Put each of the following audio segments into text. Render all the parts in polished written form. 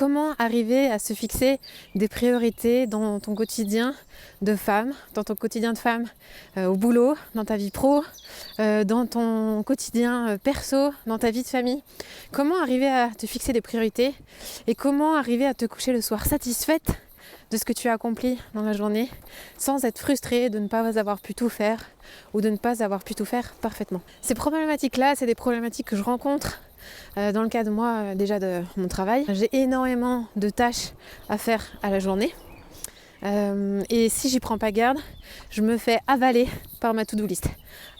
Comment arriver à se fixer des priorités dans ton quotidien de femme, dans ton quotidien de femme au boulot, dans ta vie pro, dans ton quotidien perso, dans ta vie de famille. Comment arriver à te fixer des priorités et comment arriver à te coucher le soir satisfaite de ce que tu as accompli dans la journée sans être frustrée de ne pas avoir pu tout faire ou de ne pas avoir pu tout faire parfaitement. Ces problématiques-là, c'est des problématiques que je rencontre dans le cadre de moi déjà de mon travail. J'ai énormément de tâches à faire à la journée et si j'y prends pas garde, je me fais avaler par ma to-do list.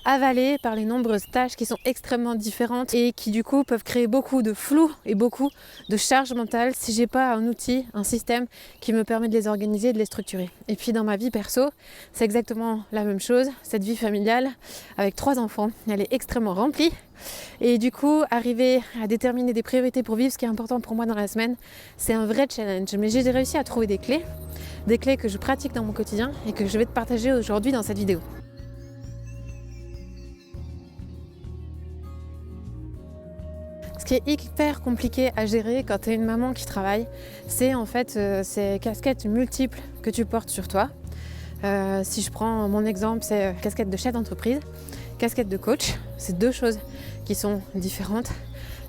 Avalée par les nombreuses tâches qui sont extrêmement différentes et qui du coup peuvent créer beaucoup de flou et beaucoup de charge mentale si j'ai pas un outil, un système qui me permet de les organiser et de les structurer. Et puis dans ma vie perso, c'est exactement la même chose. Cette vie familiale avec 3 enfants, elle est extrêmement remplie et du coup arriver à déterminer des priorités pour vivre ce qui est important pour moi dans la semaine, c'est un vrai challenge. Mais j'ai réussi à trouver des clés que je pratique dans mon quotidien et que je vais te partager aujourd'hui dans cette vidéo. Ce qui est hyper compliqué à gérer quand tu es une maman qui travaille, c'est en fait ces casquettes multiples que tu portes sur toi. Si je prends mon exemple, c'est casquette de chef d'entreprise, casquette de coach, c'est 2 choses qui sont différentes.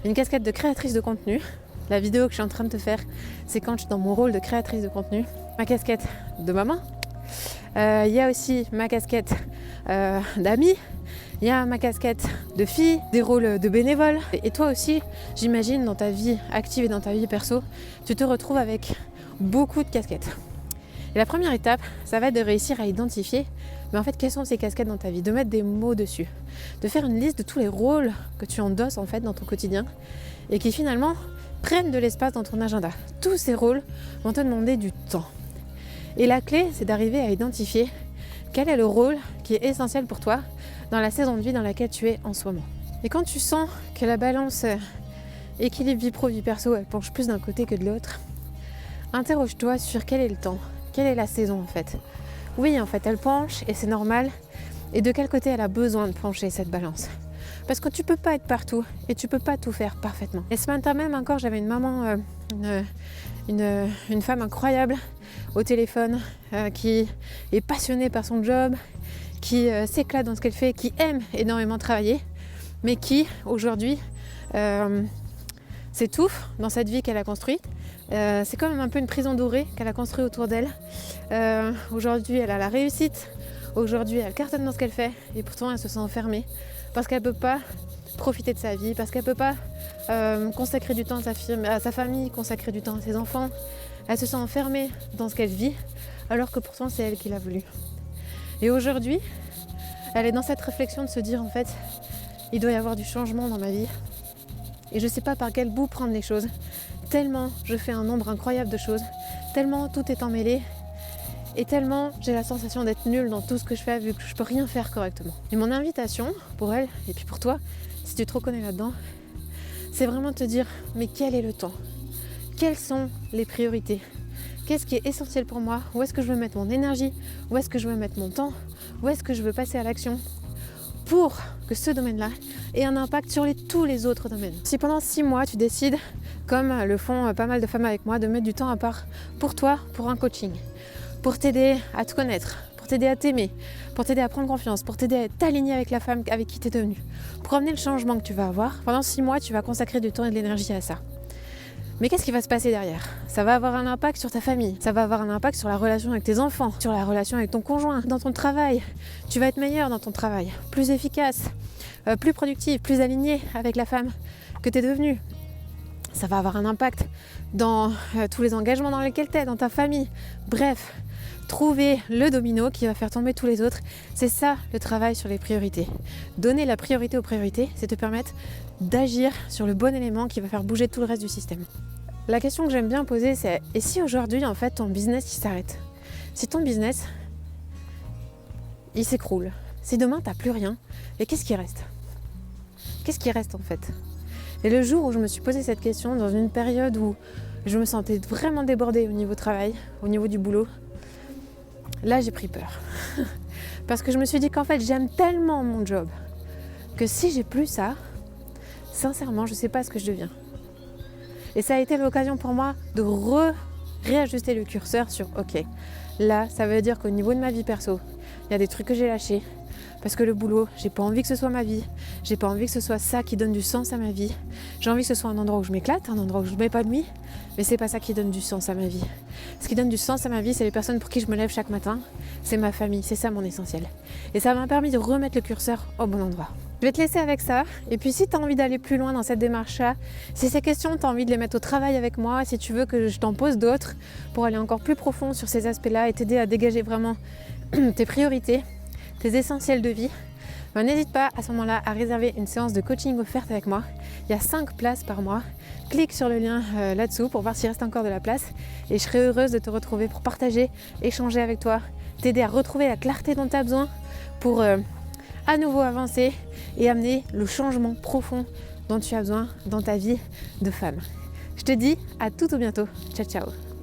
Une casquette de créatrice de contenu, la vidéo que je suis en train de te faire, c'est quand je suis dans mon rôle de créatrice de contenu. Ma casquette de maman, il y a aussi ma casquette d'amie. Il y a ma casquette de fille, des rôles de bénévole. Et toi aussi, j'imagine, dans ta vie active et dans ta vie perso, tu te retrouves avec beaucoup de casquettes. Et la première étape, ça va être de réussir à identifier, mais en fait, quelles sont ces casquettes dans ta vie, de mettre des mots dessus, de faire une liste de tous les rôles que tu endosses en fait dans ton quotidien et qui finalement prennent de l'espace dans ton agenda. Tous ces rôles vont te demander du temps. Et la clé, c'est d'arriver à identifier quel est le rôle qui est essentiel pour toi dans la saison de vie dans laquelle tu es en ce moment. Et quand tu sens que la balance équilibre vie pro, vie perso, elle penche plus d'un côté que de l'autre, interroge-toi sur quel est le temps, quelle est la saison en fait. Oui, en fait, elle penche et c'est normal. Et de quel côté elle a besoin de pencher cette balance? Parce que tu peux pas être partout et tu peux pas tout faire parfaitement. Et ce matin même encore, j'avais une maman, une femme incroyable au téléphone qui est passionnée par son job, qui s'éclate dans ce qu'elle fait, qui aime énormément travailler, mais qui aujourd'hui s'étouffe dans cette vie qu'elle a construite. C'est quand même un peu une prison dorée qu'elle a construite autour d'elle. Aujourd'hui, elle a la réussite. Aujourd'hui, elle cartonne dans ce qu'elle fait et pourtant elle se sent enfermée parce qu'elle ne peut pas profiter de sa vie, parce qu'elle ne peut pas consacrer du temps à sa famille, consacrer du temps à ses enfants. Elle se sent enfermée dans ce qu'elle vit alors que pourtant c'est elle qui l'a voulu. Et aujourd'hui, elle est dans cette réflexion de se dire en fait, il doit y avoir du changement dans ma vie et je ne sais pas par quel bout prendre les choses. Tellement je fais un nombre incroyable de choses, tellement tout est emmêlé et tellement j'ai la sensation d'être nulle dans tout ce que je fais vu que je ne peux rien faire correctement. Et mon invitation pour elle et puis pour toi, si tu te reconnais là-dedans, c'est vraiment de te dire mais quel est le temps? Quelles sont les priorités? Qu'est-ce qui est essentiel pour moi? Où est-ce que je veux mettre mon énergie? Où est-ce que je veux mettre mon temps? Où est-ce que je veux passer à l'action pour que ce domaine-là ait un impact sur tous les autres domaines? Si pendant 6 mois, tu décides, comme le font pas mal de femmes avec moi, de mettre du temps à part pour toi, pour un coaching, pour t'aider à te connaître, pour t'aider à t'aimer, pour t'aider à prendre confiance, pour t'aider à t'aligner avec la femme avec qui tu es devenue, pour amener le changement que tu vas avoir, pendant 6 mois, tu vas consacrer du temps et de l'énergie à ça. Mais qu'est-ce qui va se passer derrière? Ça va avoir un impact sur ta famille, ça va avoir un impact sur la relation avec tes enfants, sur la relation avec ton conjoint, dans ton travail. Tu vas être meilleur dans ton travail, plus efficace, plus productive, plus aligné avec la femme que tu es devenue. Ça va avoir un impact dans tous les engagements dans lesquels tu es, dans ta famille. Bref, trouver le domino qui va faire tomber tous les autres, c'est ça le travail sur les priorités. Donner la priorité aux priorités, c'est te permettre d'agir sur le bon élément qui va faire bouger tout le reste du système. La question que j'aime bien poser, c'est et si aujourd'hui en fait ton business il s'arrête? Si ton business il s'écroule, si demain t'as plus rien, et qu'est-ce qui reste? Qu'est-ce qui reste en fait? Et le jour où je me suis posé cette question, dans une période où je me sentais vraiment débordée au niveau travail, au niveau du boulot, là j'ai pris peur. Parce que je me suis dit qu'en fait j'aime tellement mon job que si j'ai plus ça, sincèrement je sais pas ce que je deviens. Et ça a été l'occasion pour moi de réajuster le curseur sur ok, là ça veut dire qu'au niveau de ma vie perso, il y a des trucs que j'ai lâchés. Parce que le boulot, j'ai pas envie que ce soit ma vie. J'ai pas envie que ce soit ça qui donne du sens à ma vie. J'ai envie que ce soit un endroit où je m'éclate, un endroit où je m'épanouis. Mais c'est pas ça qui donne du sens à ma vie. Ce qui donne du sens à ma vie, c'est les personnes pour qui je me lève chaque matin. C'est ma famille, c'est ça mon essentiel. Et ça m'a permis de remettre le curseur au bon endroit. Je vais te laisser avec ça. Et puis si tu as envie d'aller plus loin dans cette démarche-là, si ces questions, tu as envie de les mettre au travail avec moi, si tu veux que je t'en pose d'autres pour aller encore plus profond sur ces aspects-là et t'aider à dégager vraiment tes priorités, tes essentiels de vie, ben, n'hésite pas à ce moment-là à réserver une séance de coaching offerte avec moi. Il y a 5 places par mois. Clique sur le lien là-dessous pour voir s'il reste encore de la place et je serai heureuse de te retrouver pour partager, échanger avec toi, t'aider à retrouver la clarté dont tu as besoin pour à nouveau avancer et amener le changement profond dont tu as besoin dans ta vie de femme. Je te dis à tout bientôt. Ciao ciao.